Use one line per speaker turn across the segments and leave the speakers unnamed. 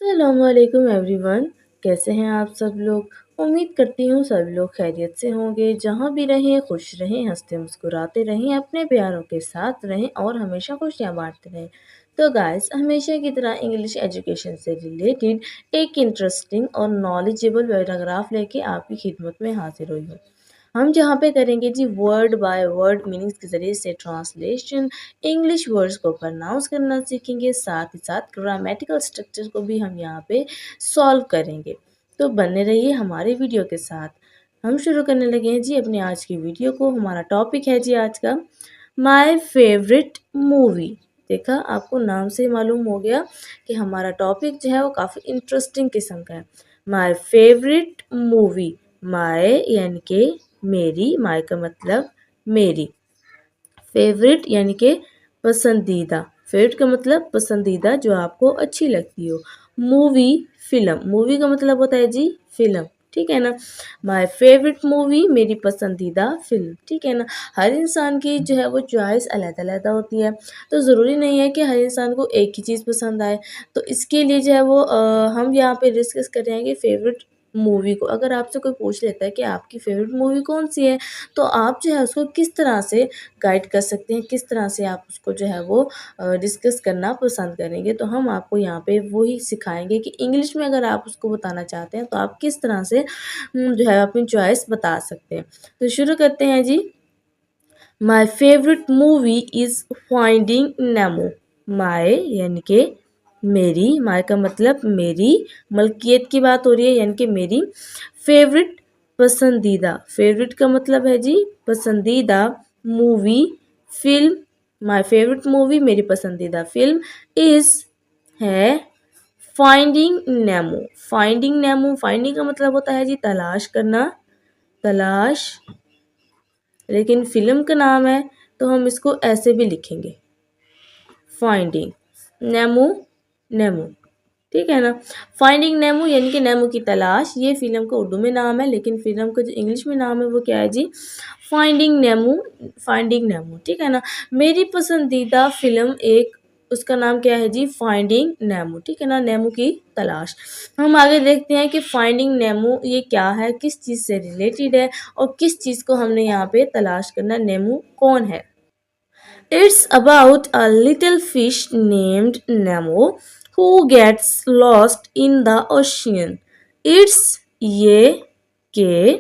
अस्सलामुअलैकुम एवरीवन। कैसे हैं आप सब लोग। उम्मीद करती हूँ सब लोग खैरियत से होंगे। जहाँ भी रहें खुश रहें, हंसते मुस्कुराते रहें, अपने प्यारों के साथ रहें और हमेशा खुशियाँ बांटते रहें। तो गाइस, हमेशा की तरह इंग्लिश एजुकेशन से रिलेटेड एक इंटरेस्टिंग और नॉलेजेबल पैराग्राफ लेके आपकी खिदमत में हाजिर हुई हूँ। हम जहाँ पे करेंगे जी वर्ड बाय वर्ड मीनिंग्स के ज़रिए से ट्रांसलेशन, इंग्लिश वर्ड्स को प्रोनाउंस करना सीखेंगे, साथ ही साथ ग्रामेटिकल स्ट्रक्चर को भी हम यहाँ पे सॉल्व करेंगे। तो बने रहिए हमारे वीडियो के साथ। हम शुरू करने लगे हैं जी अपनी आज की वीडियो को। हमारा टॉपिक है जी आज का माय फेवरेट मूवी। देखा, आपको नाम से मालूम हो गया कि हमारा टॉपिक जो है वो काफ़ी इंटरेस्टिंग किस्म का है। माय फेवरेट मूवी, माय यानी कि मेरी, माय का मतलब मेरी, फेवरेट यानी कि पसंदीदा, फेवरेट का मतलब पसंदीदा जो आपको अच्छी लगती हो। मूवी फिल्म, मूवी का मतलब होता है जी फिल्म, ठीक है ना। माय फेवरेट मूवी मेरी पसंदीदा फिल्म, ठीक है ना। हर इंसान की जो है वो चॉइस अलग-अलग होती है, तो ज़रूरी नहीं है कि हर इंसान को एक ही चीज़ पसंद आए। तो इसके लिए जो है वो हम यहाँ पे डिस्कस कर रहे हैं कि फेवरेट मूवी को अगर आपसे कोई पूछ लेता है कि आपकी फेवरेट मूवी कौन सी है, तो आप जो है उसको किस तरह से गाइड कर सकते हैं, किस तरह से आप उसको जो है वो डिस्कस करना पसंद करेंगे। तो हम आपको यहाँ पे वही सिखाएंगे कि इंग्लिश में अगर आप उसको बताना चाहते हैं तो आप किस तरह से जो है अपनी चॉइस बता सकते हैं। तो शुरू करते हैं जी। My favourite movie is Finding Nemo. My यानी कि मेरी, माय का मतलब मेरी, मलकियत की बात हो रही है यानी कि मेरी। फेवरेट पसंदीदा, फेवरेट का मतलब है जी पसंदीदा, movie film, my favourite movie मेरी पसंदीदा फिल्म इज़ है finding Nemo. Finding Nemo, finding का मतलब होता है जी तलाश करना, तलाश, लेकिन फिल्म का नाम है तो हम इसको ऐसे भी लिखेंगे, फाइंडिंग नेमो, नेमो, ठीक है ना। फाइंडिंग नेमो यानी कि नेमो की तलाश, ये फिल्म का उर्दू में नाम है, लेकिन फिल्म का जो इंग्लिश में नाम है वो क्या है जी, फाइंडिंग नेमो, फाइंडिंग नेमो, ठीक है ना। मेरी पसंदीदा फिल्म एक, उसका नाम क्या है जी, फाइंडिंग नेमो, ठीक है ना, नेमो की तलाश। हम आगे देखते हैं कि फाइंडिंग नेमो ये क्या है, किस चीज़ से रिलेटेड है और किस चीज़ को हमने यहाँ पे तलाश करना, नेमो कौन है। It's about a little fish named Nemo who gets lost in the ocean. It's ये के,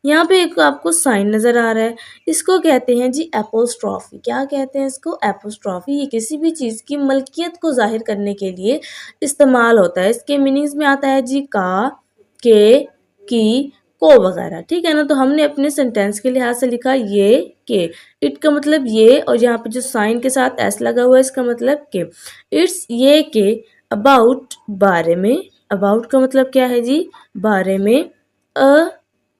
यहाँ पे एक आपको साइन नज़र आ रहा है, इसको कहते हैं जी एपोस्ट्रॉफी। क्या कहते हैं इसको, एपोस्ट्रॉफी। ये किसी भी चीज़ की मलकियत को जाहिर करने के लिए इस्तेमाल होता है। इसके मीनिंग्स में आता है जी का, के, की, को वगैरह, ठीक है ना। तो हमने अपने सेंटेंस के लिहाज से लिखा ये के, इट का मतलब ये, और यहाँ पे जो साइन के साथ एस लगा हुआ है इसका मतलब के। इट्स ये के, अबाउट बारे में, अबाउट का मतलब क्या है जी बारे में, अ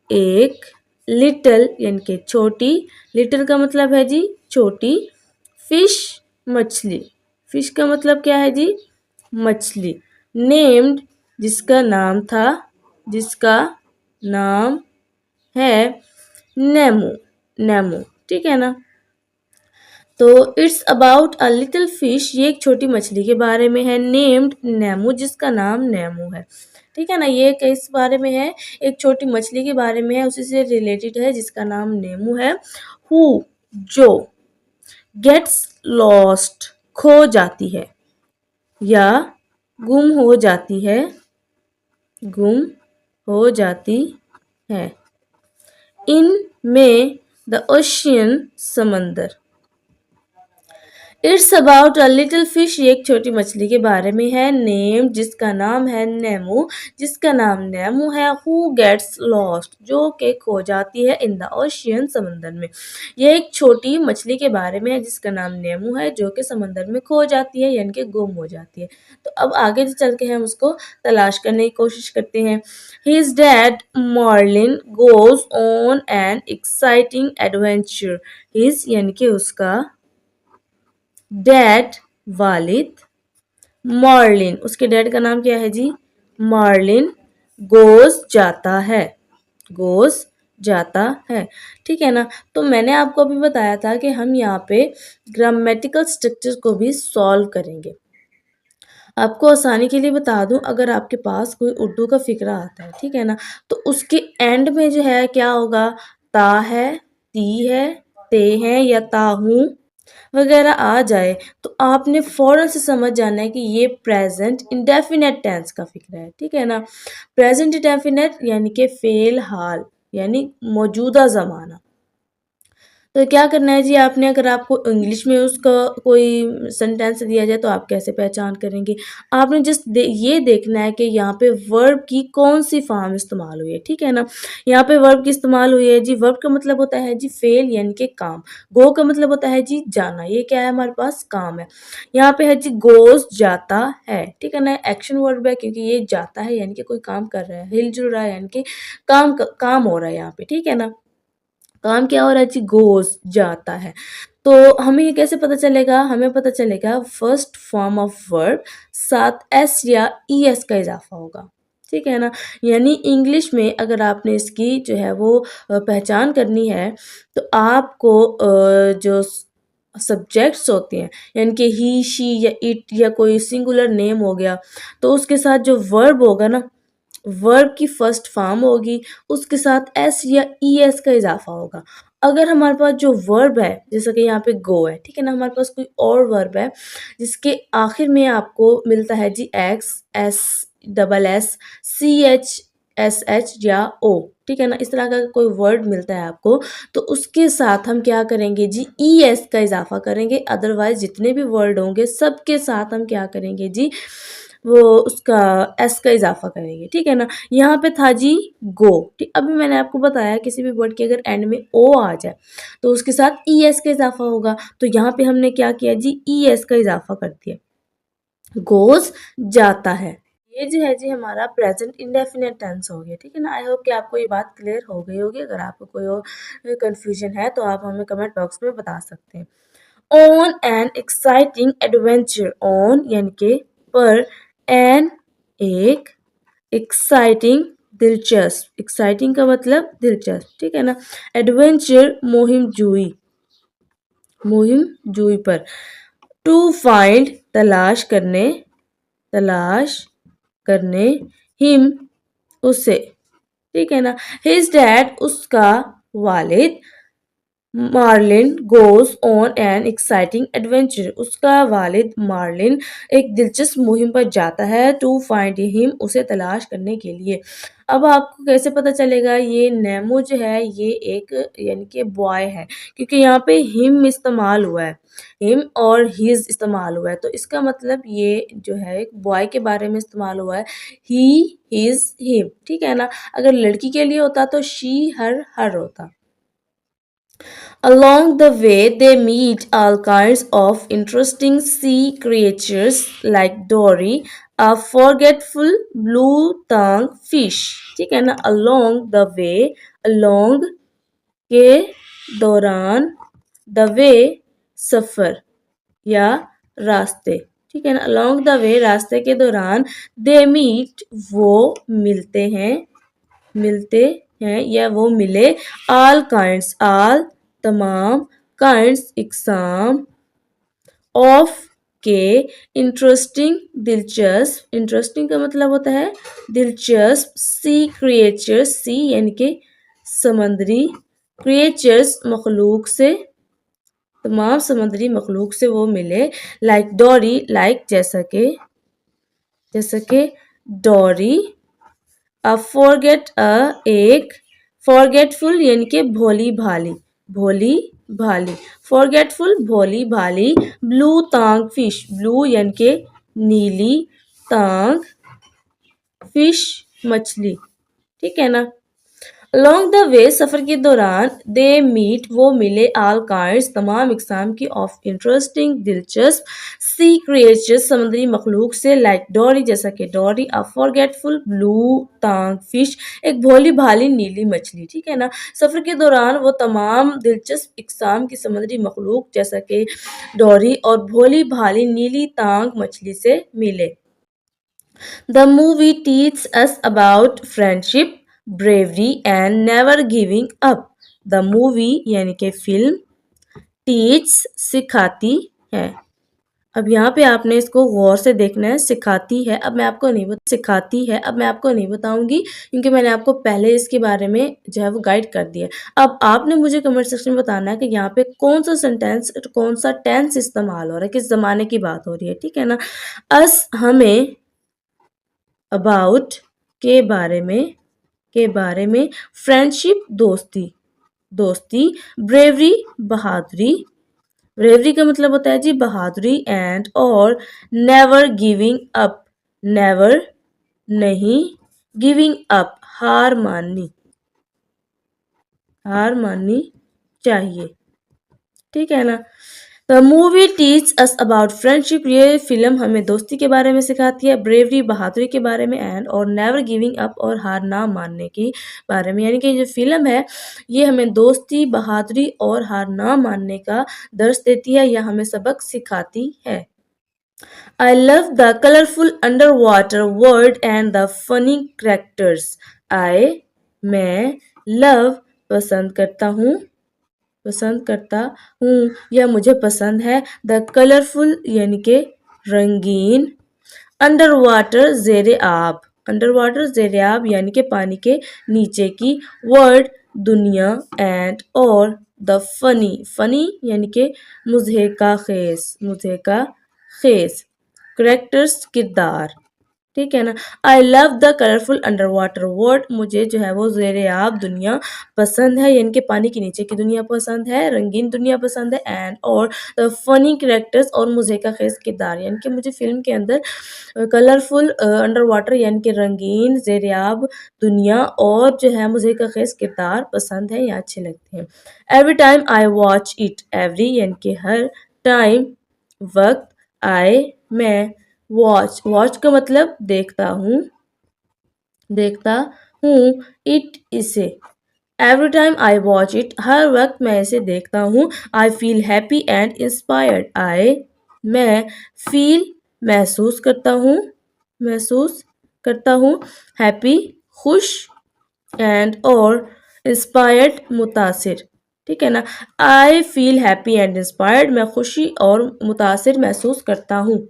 एक, लिटिल यानी कि छोटी, लिटिल का मतलब है जी छोटी, फिश मछली, फिश का मतलब क्या है जी मछली, नेम्ड जिसका नाम था, जिसका नाम है, नेमो, नेमो, ठीक है ना। तो it's about a little fish, ये एक छोटी मछली के बारे में है, नेम्ड नेमो जिसका नाम नेमो है, ठीक है ना। ये किस बारे में है, एक छोटी मछली के बारे में है, उसी से रिलेटेड है जिसका नाम नेमो है। हु जो, गेट्स लॉस्ट खो जाती है या गुम हो जाती है, गुम हो जाती है, इन में द ओशियन समंदर। It's about a little fish, ये एक छोटी मछली के बारे में है, नेम जिसका नाम है नेमो, जिसका नाम नेमो है, हु गेट्स लॉस्ट जो कि खो जाती है, इन द ओशियन समंदर में। ये एक छोटी मछली के बारे में है जिसका नाम नेमो है जो कि समंदर में खो जाती है यानी कि गुम हो जाती है। तो अब आगे चल के हम उसको तलाश करने की कोशिश करते हैं। His dad Marlin goes on an exciting adventure. His यानी कि उसका, डैड वालिद, मार्लिन उसके डैड का नाम क्या है जी मार्लिन, गोज जाता है, गोज जाता है, ठीक है ना। तो मैंने आपको अभी बताया था कि हम यहाँ पे ग्रामेटिकल स्ट्रक्चर को भी सॉल्व करेंगे। आपको आसानी के लिए बता दूँ, अगर आपके पास कोई उर्दू का फ़िक्रा आता है, ठीक है ना? तो उसके एंड में जो है क्या होगा, ता है, ती है, ते है या ताहू वगैरह आ जाए, तो आपने फ़ौरन से समझ जाना है कि ये प्रेज़ेंट इंडेफ़िनिट टेंस का फ़िक्रा है, ठीक है ना? प्रेज़ेंट इंडेफ़िनिट यानी कि फ़ेल हाल, यानी मौजूदा ज़माना। तो क्या करना है जी आपने, अगर आपको इंग्लिश में उसका कोई सेंटेंस दिया जाए तो आप कैसे पहचान करेंगे? आपने जस्ट ये देखना है कि यहाँ पे वर्ब की कौन-सी फ़ॉर्म इस्तेमाल हुई है, ठीक है ना? यहाँ पे वर्ब की इस्तेमाल हुई है जी, वर्ब का मतलब होता है जी फ़ेल यानी कि काम। गो का मतलब होता है जी जाना, ये क्या है हमारे पास काम है। यहाँ पे है जी गोज़ जाता है, ठीक है ना? एक्शन वर्ब है क्योंकि ये जाता है यानी कि कोई काम कर रहा है, हिल-जुल रहा है यानी कि काम हो रहा है यहाँ पे, ठीक है ना? काम क्या हो रहा है जी, गोज़ जाता है। तो हमें ये कैसे पता चलेगा? हमें पता चलेगा फर्स्ट फॉर्म ऑफ वर्ब साथ एस या ईएस का इज़ाफ़ा होगा, ठीक है ना? यानी इंग्लिश में अगर आपने इसकी जो है वो पहचान करनी है, तो आपको जो सब्जेक्ट्स होते हैं, यानी कि ही, शी या इट या कोई सिंगुलर नेम हो गया, तो उसके साथ जो वर्ब होगा ना, वर्ब की फर्स्ट फॉर्म होगी, उसके साथ एस या ईएस का इज़ाफ़ा होगा। अगर हमारे पास जो वर्ब है, जैसा कि यहाँ पे गो है, ठीक है ना? हमारे पास कोई और वर्ब है, जिसके आखिर में आपको मिलता है जी X, S, double S, C H, S H या ओ, ठीक है ना? इस तरह का कोई वर्ड मिलता है आपको, तो उसके साथ हम क्या करेंगे जी, ईएस का इज़ाफ़ा करेंगे, अदरवाइज़ जितने भी वर्ड होंगे, सबके साथ हम क्या करेंगे जी, वो उसका एस का इज़ाफ़ा करेंगे, ठीक है ना? यहाँ पे था जी गो, ठीक, अभी मैंने आपको बताया किसी भी वर्ड के अगर एंड में ओ आ जाए, तो उसके साथ ईएस का इज़ाफ़ा होगा, तो यहाँ पे हमने क्या किया जी, ईएस का इज़ाफ़ा कर दिया, गोज़ जाता है। ये जो है जी हमारा प्रेज़ेंट इंडेफ़िनिट टेंस हो गया, ठीक है ना? आई होप कि आपको ये बात क्लियर हो गई होगी, अगर आपको कोई और कन्फ्यूज़न है, तो आप हमें कमेंट बॉक्स में बता सकते हैं। On an exciting adventure, on यानी कि पर, एन एक, एक्साइटिंग दिलचस्प, एक्साइटिंग का मतलब दिलचस्प, ठीक है ना? एडवेंचर मुहिम जूई पर, टू फाइंड तलाश करने, हिम उसे, ठीक है ना? हिज डैड उसका वालिद, Marlin goes on an exciting adventure, उसका वालिद मार्लिन एक दिलचस्प मुहिम पर जाता है, टू फाइंड हिम उसे तलाश करने के लिए। अब आपको कैसे पता चलेगा ये नेमो जो है ये एक यानी कि बॉय है, क्योंकि यहाँ पे हिम इस्तेमाल हुआ है, हिम और हिज इस्तेमाल हुआ है, तो इसका मतलब ये जो है एक बॉय के बारे में इस्तेमाल हुआ है, ही, हिज, हिम, ठीक है ना? अगर लड़की के लिए होता तो शी, हर होता। Along the way, they meet all kinds of interesting sea creatures like Dory, a forgetful blue-tongued fish. ठीक है ना? Along the way, along के दौरान, the way सफ़र या रास्ते, ठीक है ना? Along the way रास्ते के दौरान, they meet वो मिलते हैं या वो मिले, all kinds, all तमाम, kinds इकसाम, of के, इंटरेस्टिंग दिलचस्प, इंटरेस्टिंग का मतलब होता है दिलचस्प, सी क्रिएचर्स, सी यानी कि समंदरी, क्रिएचर्स मखलूक से, तमाम समुद्री मखलूक से वो मिले, लाइक डोरी, लाइक जैसा कि डोरी, अ फॉरगेट एक, फॉरगेटफुल यानी कि भोली भाली, फॉरगेटफुल भोली भाली, ब्लू तांग फिश, ब्लू यानी कि नीली, तांग फिश मछली, ठीक है ना? अलोंग द वे सफ़र के दौरान, दे मीट वो मिले, आल काइंड्स तमाम इकसाम की, ऑफ इंटरेस्टिंग दिलचस्प, सी क्रिएचर्स समुद्री मखलूक से, लाइक डोरी जैसा कि डोरी, अ फॉरगेटफुल ब्लू टांग फिश एक भोली भाली नीली मछली, ठीक है ना? सफ़र के दौरान वो तमाम दिलचस्प इकसाम की समुद्री मखलूक जैसा कि डोरी और भोली भाली नीली टांग मछली से मिले। The movie teaches us about friendship, bravery and never giving up. The movie यानी कि फिल्म teach सिखाती है अब यहाँ पे आपने इसको गौर से देखना है। सिखाती है, अब मैं आपको नहीं बताऊंगी क्योंकि मैंने आपको पहले इसके बारे में जो है वो गाइड कर दिया है। अब आपने मुझे कमेंट सेक्शन में बताना है कि यहाँ पे कौन सा टेंस इस्तेमाल हो रहा है, किस जमाने की बात हो रही है, ठीक है ना। अस हमें, अबाउट के बारे में, फ्रेंडशिप दोस्ती, ब्रेवरी ब्रेवरी का मतलब होता है जी बहादुरी, एंड और नेवर गिविंग अप, नेवर नहीं, गिविंग अप हार माननी चाहिए, ठीक है ना। The movie teach us about friendship, ये फिल्म हमें दोस्ती के बारे में सिखाती है, ब्रेवरी बहादुरी के बारे में, एंड और नेवर गिविंग अप और हार ना मानने के बारे में। यानी कि जो फिल्म है ये हमें दोस्ती, बहादुरी और हार ना मानने का दर्स देती है या हमें सबक सिखाती है। I love the colorful underwater world and the funny characters. मैं love पसंद करता हूँ या मुझे पसंद है। द कलरफुल यानी के रंगीन, अंडर वाटर जेरे आब यानी कि पानी के नीचे की, वर्ड दुनिया, एंड और द फनी यानी कि मुज़हिका खेस, करेक्टर्स किरदार, ठीक है ना। I love the colourful under water world, मुझे जो है वो ज़ेरे आब दुनिया पसंद है यानी कि पानी के नीचे की दुनिया पसंद है, रंगीन दुनिया पसंद है, एंड और द फनी करेक्टर्स और मुज़हिका खेस किरदार, यानी कि मुझे फिल्म के अंदर कलरफुल अंडर वाटर यानी कि रंगीन ज़ेरे आब दुनिया और जो है मुज़हिका खेस किरदार पसंद है या अच्छे लगते हैं। Every time I watch it, every यानी कि हर, टाइम वक्त, मैं, वॉच का मतलब देखता हूँ, इट इसे, every time I watch it, हर वक्त मैं इसे देखता हूँ। I feel happy and inspired, मैं फील महसूस करता हूँ, हैप्पी खुश, एंड और इंस्पायर्ड मुतासिर, ठीक है ना। आई फील हैप्पी एंड इंस्पायर्ड, मैं खुशी और मुतासिर महसूस करता हूँ।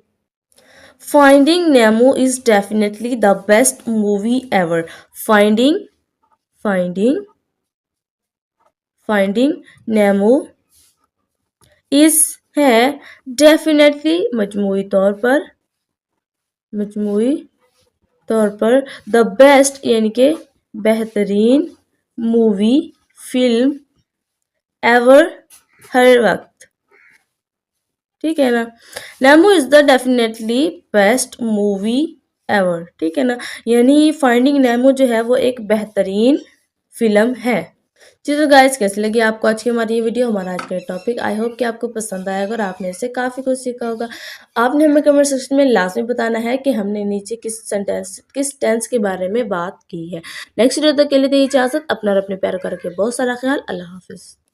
Finding Nemo is definitely the best movie ever, finding Nemo is है डेफिनेटली मजमूई तौर पर द बेस्ट यानी कि बेहतरीन, मूवी फिल्म, एवर हर वक्त, ठीक है ना। Nemo is the definitely best movie ever, ठीक है ना। यानी फाइंडिंग नेमो जो है वो एक बेहतरीन फिल्म है। जी तो गाइस, कैसी लगी आपको आज की हमारी ये वीडियो, हमारा आज का टॉपिक। आई होप कि आपको पसंद आएगा और आपने इससे काफ़ी कुछ सीखा होगा। आपने हमें कमेंट सेक्शन में लाजमी बताना है कि हमने नीचे किस टेंस के बारे में बात की है। नेक्स्ट वीडियो तक के लिए दी इजाज़त, अपना और अपने प्यार करके बहुत सारा ख्याल। अल्लाह हाफिज़।